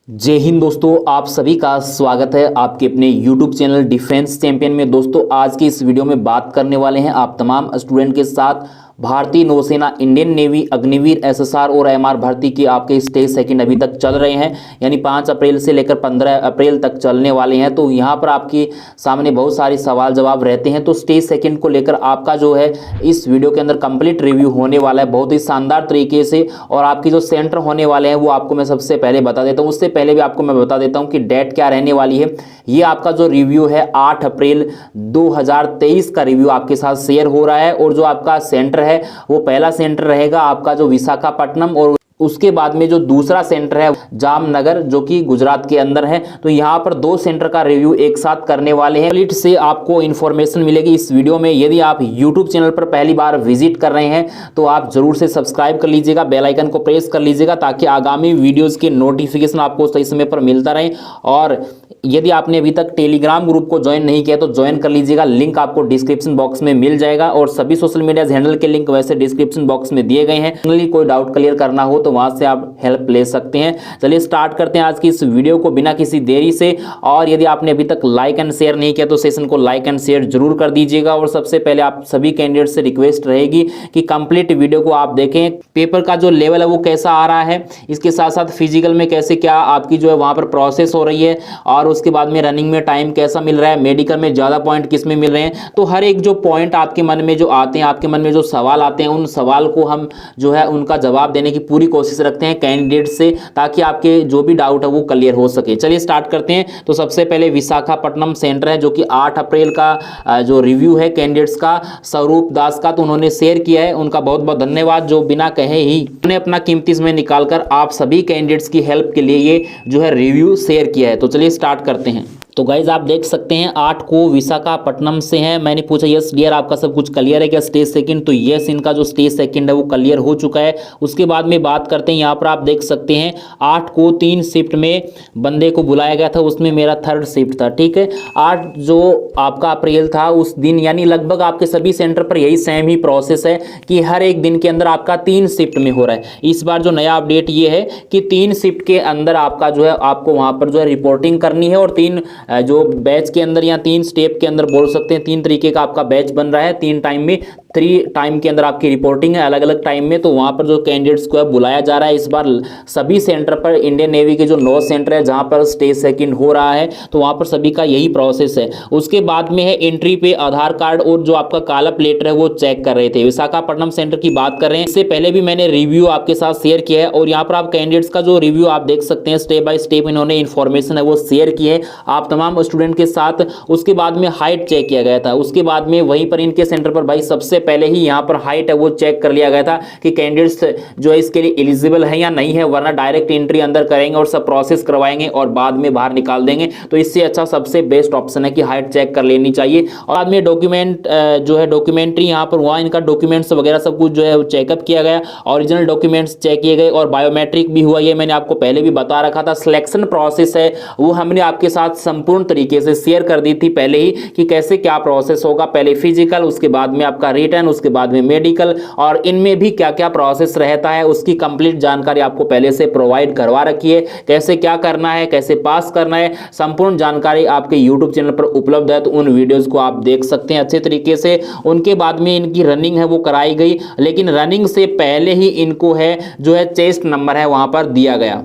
जय हिंद दोस्तों, आप सभी का स्वागत है आपके अपने YouTube चैनल डिफेंस चैंपियन में। दोस्तों आज की इस वीडियो में बात करने वाले हैं आप तमाम स्टूडेंट के साथ भारतीय नौसेना, इंडियन नेवी, अग्निवीर, एसएसआर और एमआर भर्ती की आपके स्टेज सेकंड अभी तक चल रहे हैं, यानी 5 अप्रैल से लेकर 15 अप्रैल तक चलने वाले हैं। तो यहाँ पर आपके सामने बहुत सारे सवाल जवाब रहते हैं। तो स्टेज सेकंड को लेकर आपका जो है इस वीडियो के अंदर कंप्लीट रिव्यू होने वाला है बहुत ही शानदार तरीके से। और आपकी जो सेंटर होने वाले हैं वो आपको मैं सबसे पहले बता देता हूँ। उससे पहले भी आपको मैं बता देता हूँ कि डेट क्या रहने वाली है। ये आपका जो रिव्यू है 8 अप्रैल 2023 का रिव्यू आपके साथ शेयर हो रहा है। और जो आपका सेंटर है वो पहला सेंटर रहेगा आपका जो विशाखापट्टनम, और उसके बाद में जो दूसरा सेंटर है जामनगर जो कि गुजरात के अंदर है। तो यहाँ पर 2 सेंटर का रिव्यू एक साथ करने वाले हैं। कंप्लीट से आपको इन्फॉर्मेशन मिलेगी इस वीडियो में। यदि आप YouTube चैनल पर पहली बार विजिट कर रहे हैं तो आप जरूर से सब्सक्राइब कर लीजिएगा, बेल आइकन को प्रेस कर लीजिएगा ताकि आगामी वीडियोज़ के नोटिफिकेशन आपको सही समय पर मिलता रहे। और यदि आपने अभी तक टेलीग्राम ग्रुप को ज्वाइन नहीं किया तो ज्वाइन कर लीजिएगा, लिंक आपको डिस्क्रिप्शन बॉक्स में मिल जाएगा। और सभी सोशल मीडिया हैंडल के लिंक वैसे डिस्क्रिप्शन बॉक्स में दिए गए हैं। कोई डाउट क्लियर करना हो तो वहां से आप हेल्प ले सकते हैं। चलिए स्टार्ट करते हैं आज की इस वीडियो को बिना किसी देरी से। और यदि आपने अभी तक लाइक एंड शेयर नहीं किया तो सेशन को लाइक एंड शेयर जरूर कर दीजिएगा। और सबसे पहले आप सभी कैंडिडेट से रिक्वेस्ट रहेगी कि कंप्लीट वीडियो को आप देखें। पेपर का जो लेवल है वो कैसा आ रहा है, इसके साथ साथ फिजिकल में कैसे क्या आपकी जो है वहां पर प्रोसेस हो रही है, और उसके बाद में रनिंग में टाइम कैसा मिल रहा है, मेडिकल में ज्यादा पॉइंट किस में मिल रहे हैं। तो हर एक जो पॉइंट आपके मन में जो आते हैं, आपके मन में जो सवाल आते हैं, उन सवाल को हम जो है उनका जवाब देने की पूरी कोशिश रखते हैं कैंडिडेट से, ताकि आपके जो भी डाउट है वो क्लियर हो सके। चलिए स्टार्ट करते हैं। तो सबसे पहले विशाखापट्टनम सेंटर है जो कि 8 अप्रैल का जो रिव्यू है कैंडिडेट्स का, स्वरूप दास का, तो उन्होंने शेयर किया है। उनका बहुत बहुत धन्यवाद जो बिना कहे ही उन्होंने अपना कीमती समय निकालकर आप सभी कैंडिडेट्स की हेल्प के लिए ये जो है रिव्यू शेयर किया है। तो चलिए स्टार्ट करते हैं। तो गाइज आप देख सकते हैं 8 को विशाखापट्टनम से है। मैंने पूछा यस डियर आपका सब कुछ क्लियर है क्या स्टेज सेकंड, तो यस इनका जो स्टेज सेकंड है वो क्लियर हो चुका है। उसके बाद में बात करते हैं, यहाँ पर आप देख सकते हैं 8 को 3 शिफ्ट में बंदे को बुलाया गया था, उसमें मेरा 3rd शिफ्ट था। ठीक है, 8 जो आपका अप्रैल था उस दिन, यानी लगभग आपके सभी सेंटर पर यही सेम ही प्रोसेस है कि हर एक दिन के अंदर आपका 3 शिफ्ट में हो रहा है। इस बार जो नया अपडेट ये है कि 3 शिफ्ट के अंदर आपका जो है आपको वहां पर जो है रिपोर्टिंग करनी है। और 3 जो बैच के अंदर या 3 स्टेप के अंदर बोल सकते हैं, 3 तरीके का आपका बैच बन रहा है। 3 टाइम में 3 टाइम के अंदर आपकी रिपोर्टिंग है अलग अलग टाइम में। तो वहां पर जो कैंडिडेट्स को बुलाया जा रहा है इस बार सभी सेंटर पर, इंडियन नेवी के जो 9 सेंटर है जहां पर स्टेज सेकंड हो रहा है, तो वहां पर सभी का यही प्रोसेस है। उसके बाद में है एंट्री पे आधार कार्ड और जो आपका काला प्लेटर है वो चेक कर रहे थे। विशाखापट्टनम सेंटर की बात कर रहे हैं, इससे पहले भी मैंने रिव्यू आपके साथ शेयर किया है। और यहाँ पर आप कैंडिडेट्स का जो रिव्यू आप देख सकते हैं, स्टेप बाय स्टेप इन्होंने इन्फॉर्मेशन है वो शेयर की है आप तमाम स्टूडेंट के साथ। उसके बाद में हाइट चेक किया गया था। उसके बाद में वहीं पर इनके सेंटर पर भाई सबसे पहले ही यहाँ पर हाइट है वो चेक कर लिया गया था कि कैंडिडेट्स जो है इसके लिए एलिजिबल है या नहीं है, वरना डायरेक्ट एंट्री अंदर करेंगे और सब प्रोसेस करवाएंगे और बाद में बाहर निकाल देंगे। तो इससे अच्छा सबसे बेस्ट ऑप्शन है कि हाइट चेक कर लेनी चाहिए। और बाद में डॉक्यूमेंट जो है डॉक्यूमेंट्री यहाँ पर हुआ, इनका डॉक्यूमेंट्स वगैरह सब कुछ जो है चेकअप किया गया, ओरिजिनल डॉक्यूमेंट्स चेक किए गए और बायोमेट्रिक भी हुआ। ये मैंने आपको पहले भी बता रखा था। सिलेक्शन प्रोसेस है वो हमने आपके साथ संपूर्ण तरीके से शेयर कर दी थी पहले ही कि कैसे क्या प्रोसेस होगा। पहले फिजिकल, उसके बाद में आपका रिटन, उसके बाद में मेडिकल, और इनमें भी क्या क्या प्रोसेस रहता है उसकी कंप्लीट जानकारी आपको पहले से प्रोवाइड करवा रखी है। कैसे क्या करना है, कैसे पास करना है, संपूर्ण जानकारी आपके YouTube चैनल पर उपलब्ध है। तो उन वीडियोस को आप देख सकते हैं अच्छे तरीके से। उनके बाद में इनकी रनिंग है वो कराई गई, लेकिन रनिंग से पहले ही इनको है जो है चेस्ट नंबर है वहां पर दिया गया।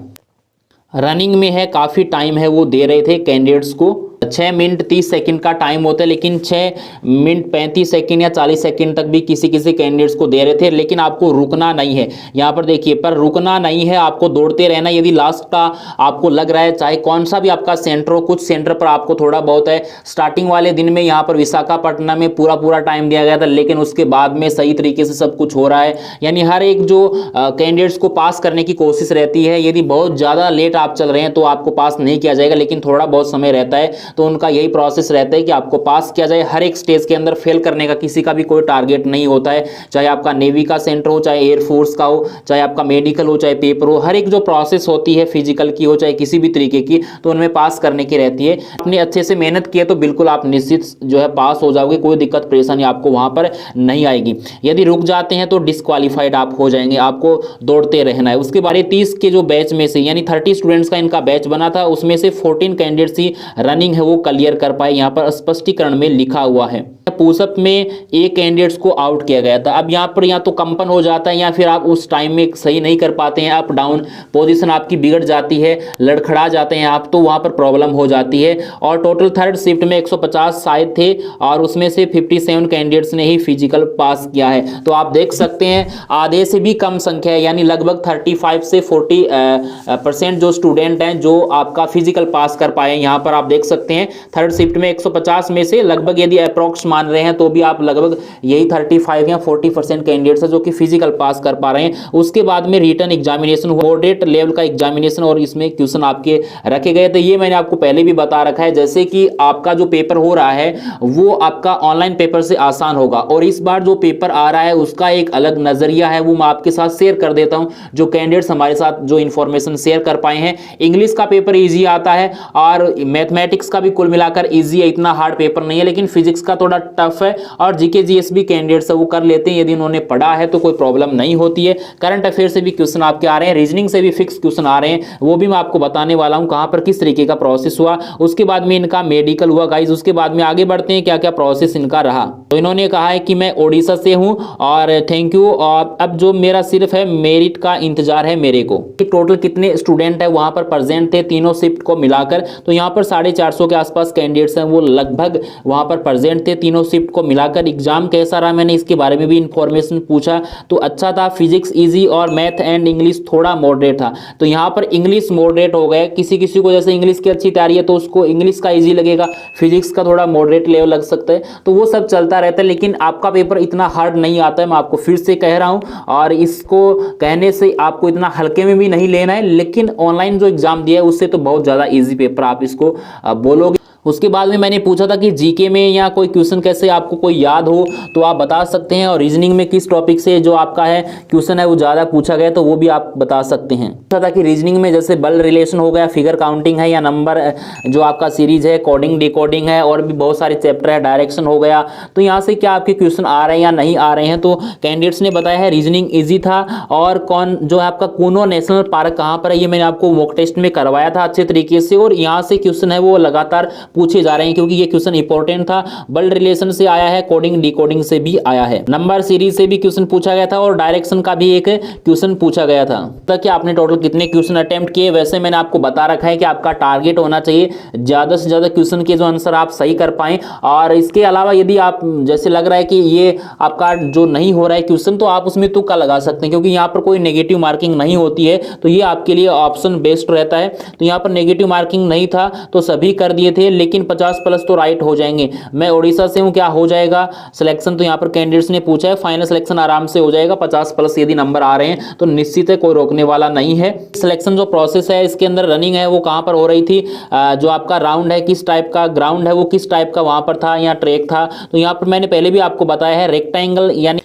रनिंग में है काफी टाइम है वो दे रहे थे कैंडिडेट्स को। 6 मिनट 30 सेकंड का टाइम होता है, लेकिन 6 मिनट 35 सेकंड या 40 सेकंड तक भी किसी किसी कैंडिडेट्स को दे रहे थे। लेकिन आपको रुकना नहीं है, यहाँ पर देखिए, पर रुकना नहीं है, आपको दौड़ते रहना। यदि लास्ट का आपको लग रहा है, चाहे कौन सा भी आपका सेंटर हो, कुछ सेंटर पर आपको थोड़ा बहुत है, स्टार्टिंग वाले दिन में यहाँ पर विशाखापट्टनम में पूरा टाइम दिया गया था, लेकिन उसके बाद में सही तरीके से सब कुछ हो रहा है। यानी हर एक जो कैंडिडेट्स को पास करने की कोशिश रहती है। यदि बहुत ज़्यादा लेट आप चल रहे हैं तो आपको पास नहीं किया जाएगा, लेकिन थोड़ा बहुत समय रहता है। तो उनका यही प्रोसेस रहता है कि आपको पास किया जाए। हर एक स्टेज के अंदर फेल करने का किसी का भी कोई टारगेट नहीं होता है, चाहे आपका नेवी का सेंटर हो, चाहे एयरफोर्स का हो, चाहे आपका मेडिकल हो, चाहे पेपर हो। हर एक जो प्रोसेस होती है फिजिकल की हो चाहे किसी भी तरीके की, तो उनमें पास करने की रहती है। आपने अच्छे से मेहनत की है तो बिल्कुल आप निश्चित जो है पास हो जाओगे, कोई दिक्कत परेशानी आपको वहां पर नहीं आएगी। यदि रुक जाते हैं तो डिस्क्वालीफाइड आप हो जाएंगे, आपको दौड़ते रहना है। उसके बाद 30 के जो बैच में से यानी 30 स्टूडेंट्स का इनका बैच बना था, उसमें से 14 कैंडिडेट्स ही रनिंग है वो क्लियर कर पाए, यहाँ पर स्पष्टीकरण में लिखा हुआ है। पुशअप में एक कैंडिडेट्स को आउट किया गया था। अब यहाँ पर या तो कंपन हो जाता है या फिर आप उस टाइम में सही नहीं कर पाते हैं, अप डाउन पोजीशन आपकी बिगड़ जाती है, लड़खड़ा जाते हैं आप, तो वहाँ पर प्रॉब्लम हो जाती है। और टोटल थर्ड शिफ्ट में 150 शायद थे और उसमें से 57 कैंडिडेट्स ने ही फिजिकल पास किया है। तो आप देख सकते हैं आधे से भी कम संख्या है, यानी लगभग 35 से 40% जो स्टूडेंट हैं जो आपका फिजिकल पास कर पाए। यहाँ पर आप देख सकते हैं थर्ड शिफ्ट में 150 में से लगभग यदि अप्रोक्स मान रहे हैं तो भी आप लगभग यही 35 या 40% कैंडिडेट्स है जो कि फिजिकल पास कर पा रहे हैं। उसके बाद में रिटन एग्जामिनेशन, मॉडरेट लेवल का एग्जामिनेशन और इसमें क्वेश्चन आपके रखे गए थे। ये मैंने आपको पहले भी बता रखा है, जैसे कि आपका जो पेपर हो रहा है वो आपका ऑनलाइन पेपर से आसान होगा और इस बार जो पेपर आ रहा है उसका एक अलग नजरिया है, वो मैं आपके साथ शेयर कर देता हूं। जो कैंडिडेट्स हमारे साथ जो इंफॉर्मेशन शेयर कर पाए हैं, इंग्लिश का पेपर इजी आता है और मैथमेटिक्स का भी कुल मिलाकर इजी है, इतना हार्ड पेपर नहीं है, लेकिन फिजिक्स का थोड़ा टफ है। और जीके जीएस भी कैंडिडेट्स वो कर लेते हैं, यदि उन्होंने पढ़ा है तो कोई प्रॉब्लम नहीं होती है। करंट अफेयर से भी क्वेश्चन आपके आ रहे हैं, रीजनिंग से भी फिक्स क्वेश्चन आ रहे हैं, वो भी मैं आपको बताने वाला हूं कहां पर किस तरीके का प्रोसेस हुआ। उसके बाद में इनका मेडिकल हुआ गाइस, उसके बाद में आगे बढ़ते हैं क्या क्या प्रोसेस इनका रहा। तो इन्होंने कहा है कि मैं ओडिशा से हूं और थैंक यू, और अब जो मेरा सिर्फ है मेरिट का इंतजार है मेरे को। टोटल कितने स्टूडेंट है वहां पर प्रेजेंट थे तीनों शिफ्ट को मिलाकर, तो यहाँ पर 450 के आसपास कैंडिडेट्स हैं वो लगभग वहां पर प्रेजेंट थे तीनों शिफ्ट को मिलाकर। एग्जाम कैसा रहा मैंने इसके बारे में भी इंफॉर्मेशन पूछा, तो अच्छा था। फिजिक्स इजी और मैथ एंड इंग्लिश थोड़ा मॉडरेट था। तो यहाँ पर इंग्लिश मॉडरेट हो गया, किसी किसी को जैसे इंग्लिश की अच्छी तैयारी है तो उसको इंग्लिश का इजी लगेगा, फिजिक्स का थोड़ा मॉडरेट लेवल लग सकता है, तो वो सब चलता रहता है। लेकिन आपका पेपर इतना हार्ड नहीं आता है, मैं आपको फिर से कह रहा हूं, और इसको कहने से आपको इतना हल्के में भी नहीं लेना है, लेकिन ऑनलाइन जो एग्जाम दिया है उससे तो बहुत ज्यादा इजी पेपर आप इसको बोलोगे। उसके बाद में मैंने पूछा था कि जीके में या कोई क्वेश्चन कैसे आपको कोई याद हो तो आप बता सकते हैं, और रीजनिंग में किस टॉपिक से जो आपका है क्वेश्चन है वो ज़्यादा पूछा गया तो वो भी आप बता सकते हैं। पूछा था कि रीजनिंग में जैसे बल रिलेशन हो गया, फिगर काउंटिंग है, या नंबर जो आपका सीरीज है, कोडिंग डिकोडिंग है, और भी बहुत सारे चैप्टर है, डायरेक्शन हो गया, तो यहाँ से क्या आपके क्वेश्चन आ रहे हैं या नहीं आ रहे हैं। तो कैंडिडेट्स ने बताया है रीजनिंग ईजी था, और कौन जो है आपका कूनो नेशनल पार्क कहाँ पर है ये मैंने आपको मॉक टेस्ट में करवाया था अच्छे तरीके से, और यहाँ से क्वेश्चन है वो लगातार पूछे जा रहे हैं क्योंकि ये क्वेश्चन इंपॉर्टेंट था। बल्ड रिलेशन से आया है, कोडिंग डिकोडिंग से भी आया है, नंबर सीरीज से भी क्वेश्चन पूछा गया था, और डायरेक्शन का भी एक क्वेश्चन पूछा गया था। तक कि आपने टोटल कितने क्वेश्चन अटेम्प्ट किए, वैसे मैंने आपको बता रखा है कि आपका टारगेट होना चाहिए ज्यादा से ज्यादा क्वेश्चन के जो आंसर आप सही कर पाए। और इसके अलावा यदि आप जैसे लग रहा है कि ये आपका जो नहीं हो रहा है क्वेश्चन, तो आप उसमें तुक्का लगा सकते हैं, क्योंकि यहाँ पर कोई नेगेटिव मार्किंग नहीं होती है, तो ये आपके लिए ऑप्शन बेस्ट रहता है। तो यहाँ पर नेगेटिव मार्किंग नहीं था तो सभी कर दिए थे, लेकिन 50+ तो राइट हो जाएंगे। मैं उड़ीसा से हूं, क्या हो जाएगा सिलेक्शन, तो यहाँ पर कैंडिडेट्स ने पूछा है, फाइनल सिलेक्शन आराम से हो जाएगा। 50+ यदि नंबर आ रहे हैं तो निश्चित है, कोई रोकने वाला नहीं है। सिलेक्शन जो प्रोसेस है इसके अंदर रनिंग है वो कहां पर हो रही थी, जो आपका राउंड है किस टाइप का, ग्राउंड है वो किस टाइप का वहां पर था या ट्रैक था, तो यहाँ पर मैंने पहले भी आपको बताया है रेक्टेंगल, यानी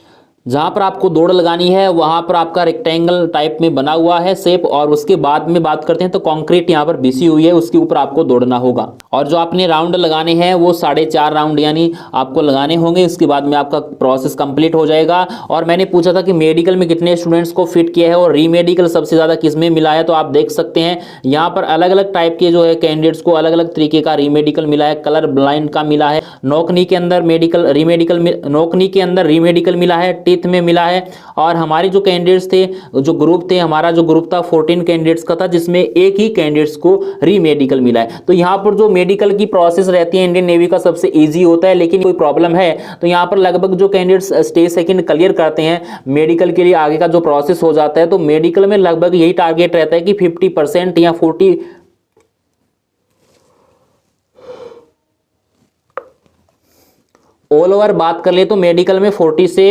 जहां पर आपको दौड़ लगानी है वहां पर आपका रेक्टेंगल टाइप में बना हुआ है शेप। और उसके बाद में बात करते हैं तो कंक्रीट यहां पर बिछी हुई है, उसके ऊपर आपको दौड़ना होगा। और जो आपने राउंड लगाने हैं वो 4.5 राउंड यानी आपको लगाने होंगे, उसके बाद में आपका प्रोसेस कंप्लीट हो जाएगा। और मैंने पूछा था कि मेडिकल में कितने स्टूडेंट्स को फिट किया है और रीमेडिकल सबसे ज्यादा किसमें मिला है, तो आप देख सकते हैं यहाँ पर अलग अलग टाइप के जो है कैंडिडेट्स को अलग अलग तरीके का रीमेडिकल मिला है। कलर ब्लाइंड का मिला है, नोकनी के अंदर मेडिकल रीमेडिकल, नोकनी के अंदर रीमेडिकल मिला है, में मिला है। और हमारे जो कैंडिडेट्स थे, जो ग्रुप थे, हमारा जो ग्रुप था 14 कैंडिडेट्स का था, जिसमें एक ही कैंडिडेट्स को रीमेडिकल मिला है। तो यहां पर जो मेडिकल की प्रोसेस रहती है इंडियन नेवी का सबसे इजी होता है, लेकिन कोई प्रॉब्लम है तो यहां पर लगभग जो कैंडिडेट्स स्टेज सेकंड क्लियर करते हैं मेडिकल के लिए आगे का जो प्रोसेस हो जाता है, तो मेडिकल में लगभग यही टारगेट रहता है कि 50% या 40 ऑल ओवर बात कर ले तो मेडिकल में 40 से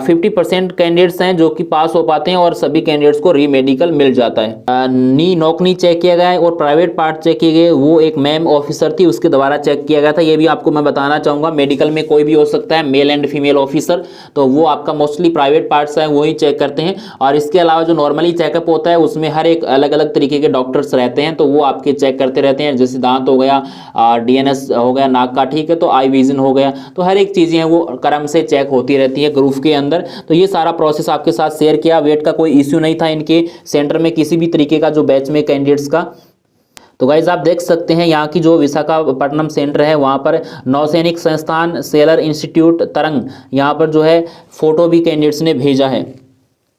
50% कैंडिडेट्स हैं जो कि पास हो पाते हैं और सभी कैंडिडेट्स को री मेडिकल मिल जाता है। नी नॉक नी चेक किया गया है और प्राइवेट पार्ट चेक किए गए, वो एक मैम ऑफिसर थी उसके द्वारा चेक किया गया था। ये भी आपको मैं बताना चाहूंगा, मेडिकल में कोई भी हो सकता है, मेल एंड फीमेल ऑफिसर, तो वो आपका मोस्टली प्राइवेट पार्ट्स है वो ही चेक करते हैं। और इसके अलावा जो नॉर्मली चेकअप होता है उसमें हर एक अलग अलग तरीके के डॉक्टर्स रहते हैं, तो वो आपके चेक करते रहते हैं। जैसे दांत हो गया, डीएनएस हो गया नाक का, ठीक है, तो आई विजन हो गया, तो हर एक चीजें हैं वो क्रम से चेक होती रहती है ग्रुप के अंदर। तो ये सारा प्रोसेस आपके साथ शेयर किया। वेट का कोई इश्यू नहीं था इनके सेंटर में किसी भी तरीके का, जो बैच में कैंडिडेट्स का। तो गाइज आप देख सकते हैं यहाँ की जो विशाखापट्टनम सेंटर है वहाँ पर नौसैनिक संस्थान सेलर इंस्टीट्यूट तरंग, यहाँ पर जो है फोटो भी कैंडिडेट्स ने भेजा है।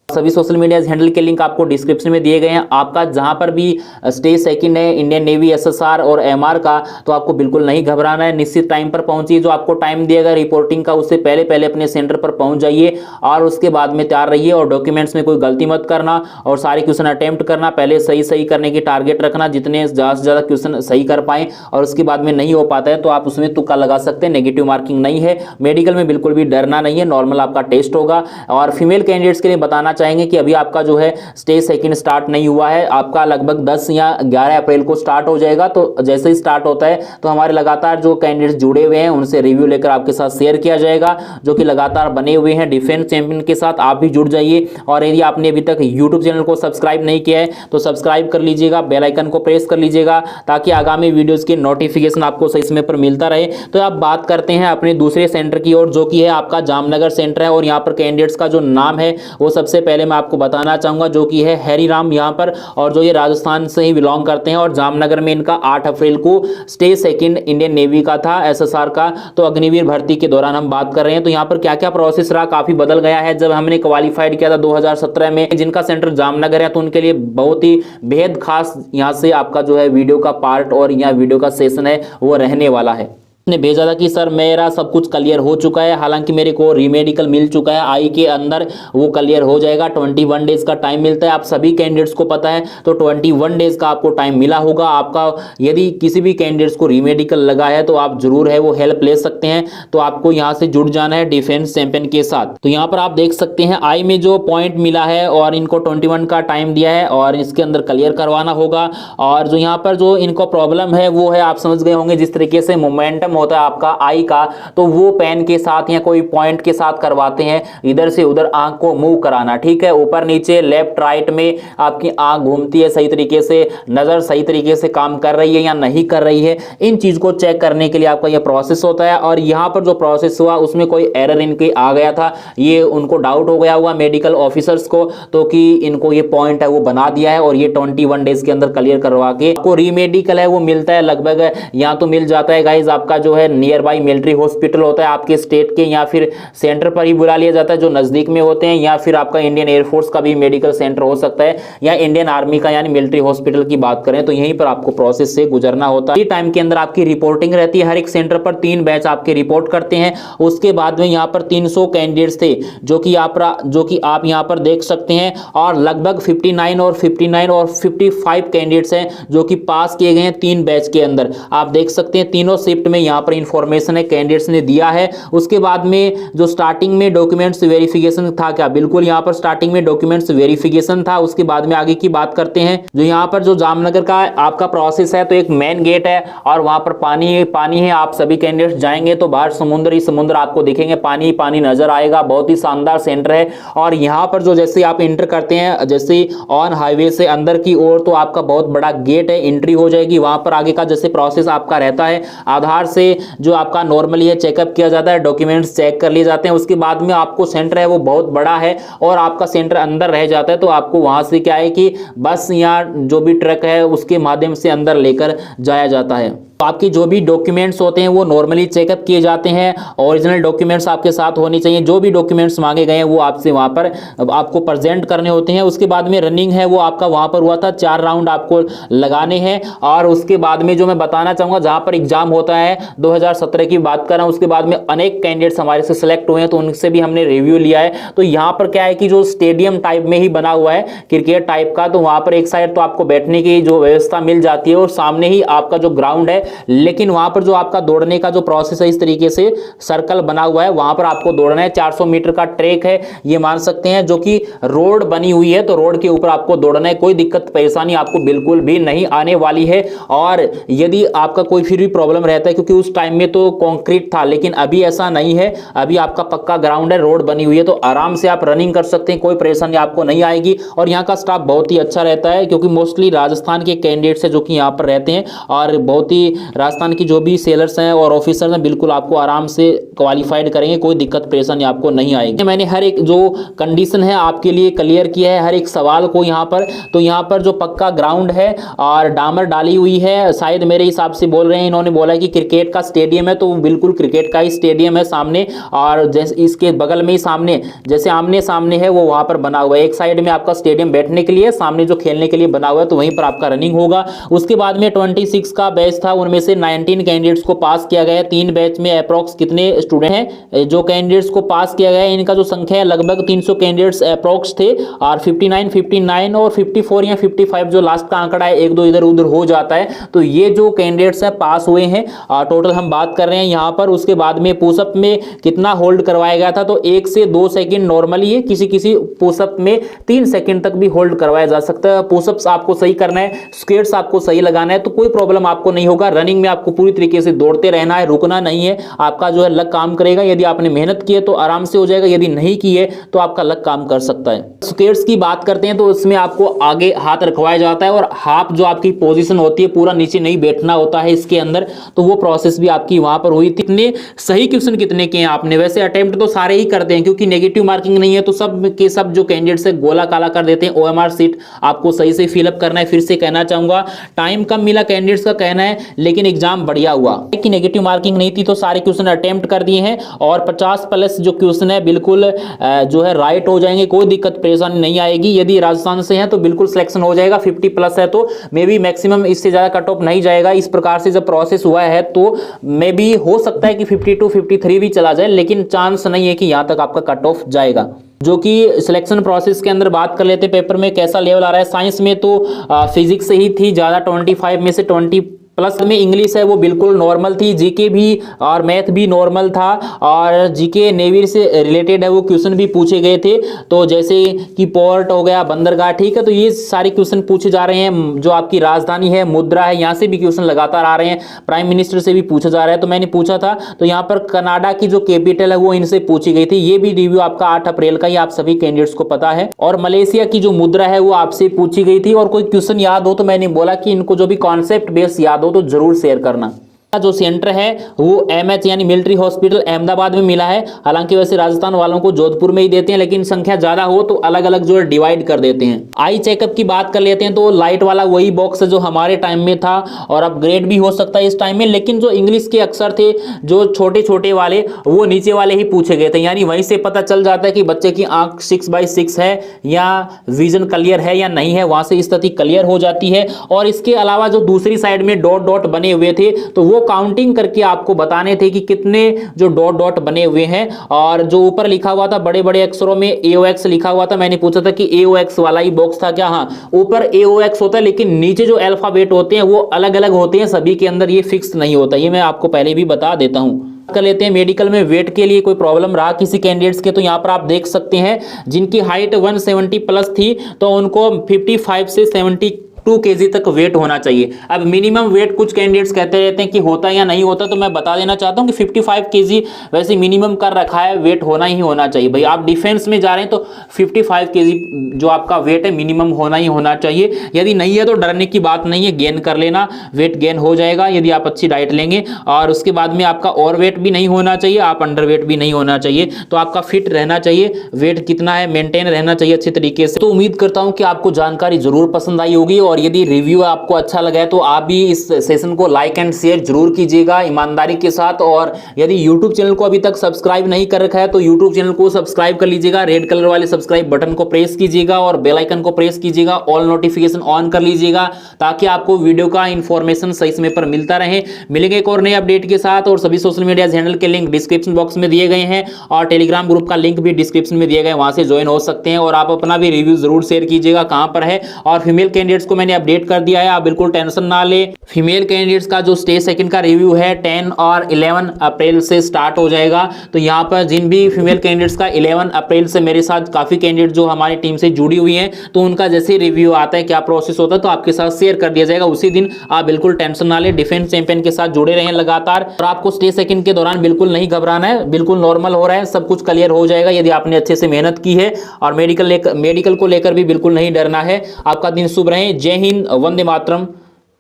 सभी सोशल मीडिया हैंडल के लिंक आपको डिस्क्रिप्शन में दिए गए हैं। आपका जहां पर भी स्टेज सेकंड है इंडियन नेवी, एसएसआर और एमआर का, तो आपको बिल्कुल नहीं घबराना है। निश्चित टाइम पर पहुंचिए, जो आपको टाइम दिएगा रिपोर्टिंग का उससे पहले पहले अपने सेंटर पर पहुंच जाइए और उसके बाद में तैयार रहिए। और डॉक्यूमेंट्स में कोई गलती मत करना और सारे क्वेश्चन अटेम्प्ट करना, पहले सही करने की टारगेट रखना, जितने ज़्यादा से ज़्यादा क्वेश्चन सही कर पाएं। और उसके बाद में नहीं हो पाता है तो आप उसमें तुक्का लगा सकते हैं, नेगेटिव मार्किंग नहीं है। मेडिकल में बिल्कुल भी डरना नहीं है, नॉर्मल आपका टेस्ट होगा। और फीमेल कैंडिडेट्स के लिए बताना चाहेंगे कि अभी आपका जो है स्टेज सेकंड स्टार्ट नहीं हुआ है, आपका लगभग 10 या 11 अप्रैल को स्टार्ट हो जाएगा। तो जैसे ही स्टार्ट होता है तो हमारे लगातार जो कैंडिडेट्स जुड़े हुए हैं उनसे रिव्यू लेकर आपके साथ शेयर किया जाएगा, जो कि लगातार बने हुए हैं डिफेंस चैंपियन के साथ। आप भी जुड़ जाइए और यदि आपने अभी तक यूट्यूब चैनल को सब्सक्राइब नहीं किया है तो सब्सक्राइब कर लीजिएगा, बेल आइकन को प्रेस कर लीजिएगा ताकि आगामी वीडियोज की नोटिफिकेशन आपको सही समय पर मिलता रहे। तो आप बात करते हैं अपने दूसरे सेंटर की ओर, जो कि है आपका जामनगर सेंटर है। और यहाँ पर कैंडिडेट्स का जो नाम है वो सबसे पहले मैं आपको बताना चाहूंगा, जो कि है हैरी राम यहाँ पर, और जो ये राजस्थान से ही बिलोंग करते हैं। और जामनगर में इनका 8 अप्रैल को स्टेज सेकंड इंडियन नेवी का था, एसएसआर का। तो अग्निवीर भर्ती के दौरान हम बात कर रहे हैं। तो यहाँ पर क्या क्या प्रोसेस रहा, काफी बदल गया है। जब हमने क्वालिफाइड किया था 2017 में, जिनका सेंटर जामनगर है, तो उनके लिए बहुत ही बेहद खास यहाँ से आपका जो है वीडियो का पार्ट और यहाँ वीडियो का सेशन है वो रहने वाला है। ने भेजा था कि सर मेरा सब कुछ क्लियर हो चुका है, हालांकि मेरे को रीमेडिकल मिल चुका है आई के अंदर, वो क्लियर हो जाएगा। 21 डेज का टाइम मिलता है, आप सभी कैंडिडेट्स को पता है। तो 21 डेज का आपको टाइम मिला होगा। आपका यदि किसी भी कैंडिडेट्स को रीमेडिकल लगा है तो आप जरूर है वो हेल्प ले सकते हैं। तो आपको यहाँ से जुड़ जाना है डिफेंस चैंपियन के साथ। तो यहाँ पर आप देख सकते हैं आई में जो पॉइंट मिला है और इनको 21 का टाइम दिया है और इसके अंदर क्लियर करवाना होगा। और जो यहाँ पर जो इनको प्रॉब्लम है वो है, आप समझ गए होंगे, जिस तरीके से मोमेंटम होता है आपका आई का, तो वो पेन के साथ या कोई पॉइंट के साथ करवाते हैं। इधर से उधर आंख को मूव कराना, ठीक है, ऊपर नीचे लेफ्ट राइट में आपकी आंख घूमती है सही तरीके से, नजर सही तरीके से काम कर रही है या नहीं कर रही है, इन चीज को चेक करने के लिए आपका यह प्रोसेस होता है। और यहाँ पर जो प्रोसेस हुआ उसमें कोई एरर इनके आ गया था, ये उनको डाउट हो गया हुआ मेडिकल ऑफिसर्स को, तो कि इनको ये पॉइंट है वो बना दिया है और ये 21 डेज के अंदर क्लियर करवा के आपको रीमेडिकल है वो मिलता है। लगभग यहाँ तो मिल जाता है गाइज आपका जो है नियर बाई मिलिट्री हॉस्पिटल होता है आपके स्टेट के, या फिर सेंटर पर ही बुला लिया जाता है जो नजदीक में होते हैं, या फिर आपका इंडियन एयरफोर्स का भी मेडिकल सेंटर हो सकता है, या इंडियन आर्मी का यानी मिलिट्री हॉस्पिटल की बात करें तो यहीं पर आपको प्रोसेस से गुजरना होता है। टाइम के अंदर आपकी रिपोर्टिंग रहती है। हर एक सेंटर पर 3 बैच आपके रिपोर्ट करते हैं। उसके बाद में यहाँ पर 300 कैंडिडेट्स थे जो कि आप यहाँ पर देख सकते हैं, और लगभग 59 और 55 कैंडिडेट्स हैं जो कि पास किए गए हैं 3 बैच के अंदर। आप देख सकते हैं तीनों शिफ्ट में यहाँ पर इंफॉर्मेशन है कैंडिडेट्स ने दिया है। उसके बाद में जो स्टार्टिंग में डॉक्यूमेंट्स वेरिफिकेशन था क्या, बिल्कुल यहाँ पर स्टार्टिंग में डॉक्यूमेंट्स वेरिफिकेशन था। उसके बाद में आगे की बात करते हैं, जो यहाँ पर जो जामनगर का आपका प्रोसेस है, तो एक मेन गेट है और वहां पर पानी है। आप सभी कैंडिडेट्स जाएंगे तो बाहर समुद्र ही समुद्र आपको दिखेंगे, पानी नजर आएगा। बहुत ही शानदार सेंटर है। और यहाँ पर जो जैसे आप इंटर करते हैं, जैसे ऑन हाईवे से अंदर की ओर, तो आपका बहुत बड़ा गेट है, एंट्री हो जाएगी। वहां पर आगे का जैसे प्रोसेस आपका रहता है, आधार से जो आपका नॉर्मली है चेकअप किया जाता है, डॉक्यूमेंट्स चेक कर लिए जाते हैं। उसके बाद में आपको सेंटर है वो बहुत बड़ा है और आपका सेंटर अंदर रह जाता है, तो आपको वहां से क्या है कि बस या जो भी ट्रक है उसके माध्यम से अंदर लेकर जाया जाता है। तो आपके जो भी डॉक्यूमेंट्स होते हैं वो नॉर्मली चेकअप किए जाते हैं। ओरिजिनल डॉक्यूमेंट्स आपके साथ होनी चाहिए। जो भी डॉक्यूमेंट्स मांगे गए हैं वो आपसे वहां पर आपको प्रेजेंट करने होते हैं। उसके बाद में रनिंग है वो आपका वहां पर हुआ था, 4 राउंड आपको लगाने हैं। और उसके बाद में जो मैं बताना चाहूंगा, जहां पर एग्जाम होता है 2017 की बात कर रहा हूं। उसके बाद में अनेक कैंडिडेट्स हमारे से सिलेक्ट हुए हैं, तो उनसे भी हमने रिव्यू लिया है। तो यहाँ पर क्या है कि जो स्टेडियम टाइप में ही बना हुआ है क्रिकेट टाइप का, तो वहां पर एक साइड तो आपको बैठने की जो व्यवस्था मिल जाती है और सामने ही आपका जो ग्राउंड है, लेकिन वहां पर जो आपका दौड़ने का जो प्रोसेस है इस तरीके से सर्कल बना हुआ है, वहां पर आपको दौड़ना है। 400 मीटर का ट्रैक है ये मान सकते हैं, जो कि रोड बनी हुई है, तो रोड के ऊपर आपको दौड़ना है। कोई दिक्कत परेशानी आपको बिल्कुल भी नहीं आने वाली है। और यदि आपका कोई फिर भी प्रॉब्लम रहता है, क्योंकि उस टाइम में तो कंक्रीट था, लेकिन अभी ऐसा नहीं है, अभी आपका पक्का ग्राउंड है, रोड बनी हुई है, तो आराम से आप रनिंग कर सकते हैं, कोई परेशानी आपको नहीं आएगी। और यहाँ का स्टाफ बहुत ही अच्छा रहता है, क्योंकि मोस्टली राजस्थान के कैंडिडेट्स हैं जो कि यहाँ पर रहते हैं, और बहुत ही राजस्थान की जो भी सेलर्स हैं और ऑफिसर्स हैं बिल्कुल आपको आराम से क्वालिफाइड करेंगे, कोई दिक्कत परेशानी आपको नहीं आएगी। मैंने हर एक जो कंडीशन है आपके लिए क्लियर किया है, हर एक सवाल को यहाँ पर। तो यहाँ पर जो पक्का ग्राउंड है और डामर डाली हुई है, शायद मेरे हिसाब से बोल रहे हैं, इन्होंने बोला कि क्रिकेट का स्टेडियम है, तो बिल्कुल क्रिकेट का ही स्टेडियम है सामने। और जैसे इसके बगल में ही सामने जैसे आमने सामने है वो वहां पर बना हुआ है। एक साइड में आपका स्टेडियम बैठने के लिए, सामने जो खेलने के लिए बना हुआ है, तो वहीं पर आपका रनिंग होगा। उसके बाद में 26 का बैच था, उनमें से 19 कैंडिडेट्स को पास किया गया है। 3 बैच में अप्रॉक्स कितने स्टूडेंट हैं जो कैंडिडेट्स को पास किया गया है, इनका जो संख्या है लगभग 300 कैंडिडेट्स अप्रॉक्स थे। और 59 और 54 या 55 जो लास्ट का आंकड़ा है, एक दो इधर उधर हो जाता है, तो ये जो कैंडिडेट्स हैं पास हुए हैं टोटल हम बात कर रहे हैं यहाँ पर। उसके बाद में पुशअप में कितना होल्ड करवाया गया था, तो 1 से 2 सेकंड नॉर्मली है, किसी किसी पुशअप में 3 सेकंड तक भी होल्ड करवाया जा सकता है। पुशअप्स आपको सही करना है, स्क्वाट्स आपको सही लगाना है, तो कोई प्रॉब्लम आपको नहीं होगा। रनिंग में आपको पूरी तरीके से दौड़ते रहना है, रुकना नहीं है। आपका जो है लक काम करेगा, यदि आपने मेहनत की है तो आराम से हो जाएगा, यदि नहीं की है तो आपका लक काम कर सकता है। स्क्वाट्स की बात करते हैं तो इसमें आपको आगे हाथ रखवाया जाता है और हाथ जो आपकी पोजीशन होती है पूरा नीचे नहीं बैठना होता है इसके अंदर, तो वो प्रोसेस भी आपकी वहां पर हुई थी। कितने सही क्वेश्चन कितने किए आपने? वैसे अटेम्प्ट तो सारे ही करते हैं, क्योंकि नेगेटिव मार्किंग नहीं है, तो सब के सब जो कैंडिडेट्स है गोला काला कर देते हैं। ओएमआर सीट आपको सही से फिलअप करना है। फिर से कहना चाहूंगा, टाइम कम मिला कैंडिडेट्स का कहना है, लेकिन एग्जाम बढ़िया हुआ कि नेगेटिव मार्किंग नहीं थी, तो सारे क्वेश्चन अटेम्प्ट कर दिए हैं। और 50 प्लस जो क्वेश्चन है बिल्कुल जो है राइट हो जाएंगे, कोई दिक्कत परेशानी नहीं आएगी। यदि राजस्थान से है तो बिल्कुल सिलेक्शन हो जाएगा। 50 प्लस है तो मे बी मैक्सिमम इससे ज्यादा कट ऑफ नहीं जाएगा। इस प्रकार से जब प्रोसेस हुआ है तो मे बी हो सकता है कि 52 53 भी चला जाए, लेकिन चांस नहीं है कि यहां तक आपका कट ऑफ जाएगा। जो कि सिलेक्शन प्रोसेस के अंदर बात कर लेते हैं, पेपर में कैसा लेवल आ रहा है। साइंस में तो फिजिक्स से ही थी ज्यादा, 25 में से 20 प्लस में इंग्लिश है वो बिल्कुल नॉर्मल थी। जीके भी और मैथ भी नॉर्मल था, और जीके नेवी से रिलेटेड है वो क्वेश्चन भी पूछे गए थे। तो जैसे कि पोर्ट हो गया, बंदरगाह, ठीक है, तो ये सारे क्वेश्चन पूछे जा रहे हैं। जो आपकी राजधानी है, मुद्रा है, यहाँ से भी क्वेश्चन लगातार आ रहे हैं। प्राइम मिनिस्टर से भी पूछा जा रहा है। तो मैंने पूछा था, तो यहाँ पर कनाडा की जो कैपिटल है वो इनसे पूछी गई थी। ये भी रिव्यू आपका 8 अप्रैल का ही आप सभी कैंडिडेट्स को पता है। और मलेशिया की जो मुद्रा है वो आपसे पूछी गई थी। और कोई क्वेश्चन याद हो तो मैंने बोला कि इनको जो भी कॉन्सेप्ट बेस याद हो तो जरूर शेयर करना। जो सेंटर है वो एमएच यानी मिलिट्री हॉस्पिटल अहमदाबाद में मिला है। हालांकि वैसे राजस्थान वालों को जोधपुर में ही देते हैं, लेकिन संख्या ज्यादा हो तो अलग अलग जो है डिवाइड कर देते हैं। आई चेकअप की बात कर लेते हैं, तो लाइट वाला वही बॉक्स है जो हमारे टाइम में था, और अपग्रेड भी हो सकता है इस टाइम में। लेकिन जो इंग्लिश के अक्षर थे जो छोटे छोटे वाले, वो नीचे वाले ही पूछे गए थे। यानी वहीं से पता चल जाता है कि बच्चे की आंख 6/6 है या विजन क्लियर है या नहीं है, वहां से स्थिति क्लियर हो जाती है। और इसके अलावा जो दूसरी साइड में डॉट डॉट बने हुए थे, तो वो काउंटिंग करके आपको बताने थे कि कितने जो डॉट डॉट बने हुए हैं। और जो ऊपर लिखा हुआ था बड़े बड़े अक्षरों में AOX लिखा हुआ था, मैंने पूछा था कि AOX वाला ही बॉक्स था क्या? हाँ, ऊपर AOX होता है, लेकिन नीचे जो अल्फाबेट होते हैं वो अलग अलग होते हैं, सभी के अंदर ये फिक्स नहीं होता। ये मैं आपको पहले भी बता देता हूं। कर लेते हैं मेडिकल में वेट के लिए कोई प्रॉब्लम रहा किसी कैंडिडेट्स के, तो यहाँ पर आप देख सकते हैं जिनकी हाइट 170 प्लस थी तो उनको 55 से 72 kg तक वेट होना चाहिए। अब मिनिमम वेट कुछ कैंडिडेट्स कहते रहते हैं कि होता या नहीं होता, तो मैं बता देना चाहता हूं कि 55 kg वैसे मिनिमम कर रखा है, वेट होना ही होना चाहिए। भाई आप डिफेंस में जा रहे हैं तो 55 kg जो आपका वेट है मिनिमम होना ही होना चाहिए। यदि नहीं है तो डरने की बात नहीं है, गेन कर लेना, वेट गेन हो जाएगा यदि आप अच्छी डाइट लेंगे। और उसके बाद में आपका ओवर वेट भी नहीं होना चाहिए, आप अंडर वेट भी नहीं होना चाहिए, तो आपका फिट रहना चाहिए। वेट कितना है मेंटेन रहना चाहिए अच्छे तरीके से। तो उम्मीद करता हूं कि आपको जानकारी जरूर पसंद आई होगी और यदि रिव्यू आपको अच्छा लगा है तो आप भी इस सेशन को लाइक एंड शेयर जरूर कीजिएगा ईमानदारी के साथ। और यदि यूट्यूब चैनल को अभी तक सब्सक्राइब नहीं कर रखा है तो यूट्यूब चैनल को सब्सक्राइब कर लीजिएगा, रेड कलर वाले सब्सक्राइब बटन को प्रेस कीजिएगा और बेल आइकन को प्रेस कीजिएगा, ऑल नोटिफिकेशन ऑन कर लीजिएगा ताकि आपको वीडियो का इंफॉर्मेशन सही समय पर मिलता रहे। मिलेंगे एक और नए अपडेट के साथ, और सभी सोशल मीडिया हैंडल के लिंक डिस्क्रिप्शन बॉक्स में दिए गए हैं और टेलीग्राम ग्रुप का लिंक भी डिस्क्रिप्शन में दिए गए, वहां से ज्वाइन हो सकते हैं। और आप अपना भी रिव्यू जरूर शेयर कीजिएगा कहां पर है। और फीमेल कैंडिडेट्स को मैंने अपडेट कर दिया है, आप बिल्कुल टेंशन ना ले। फीमेल कैंडिडेट्स का जो स्टेज सेकंड का रिव्यू है 10 और 11 अप्रैल से स्टार्ट हो जाएगा। तो यहाँ पर जिन भी फीमेल कैंडिडेट्स का 11 अप्रैल से मेरे साथ काफी कैंडिडेट जो हमारी टीम से जुड़ी हुई हैं, तो उनका जैसे रिव्यू आता है, क्या प्रोसेस होता है, तो आपके साथ शेयर कर दिया जाएगा उसी दिन। आप बिल्कुल टेंशन ना ले, डिफेंस चैंपियन के साथ जुड़े रहें लगातार। और आपको स्टेज सेकंड के दौरान बिल्कुल नहीं घबराना है, बिल्कुल नॉर्मल हो रहा है, सब कुछ क्लियर हो जाएगा यदि आपने अच्छे से मेहनत की है। और मेडिकल को लेकर भी बिल्कुल नहीं डरना है। आपका दिन शुभ रहे। जय हिंद, वंदे मातरम।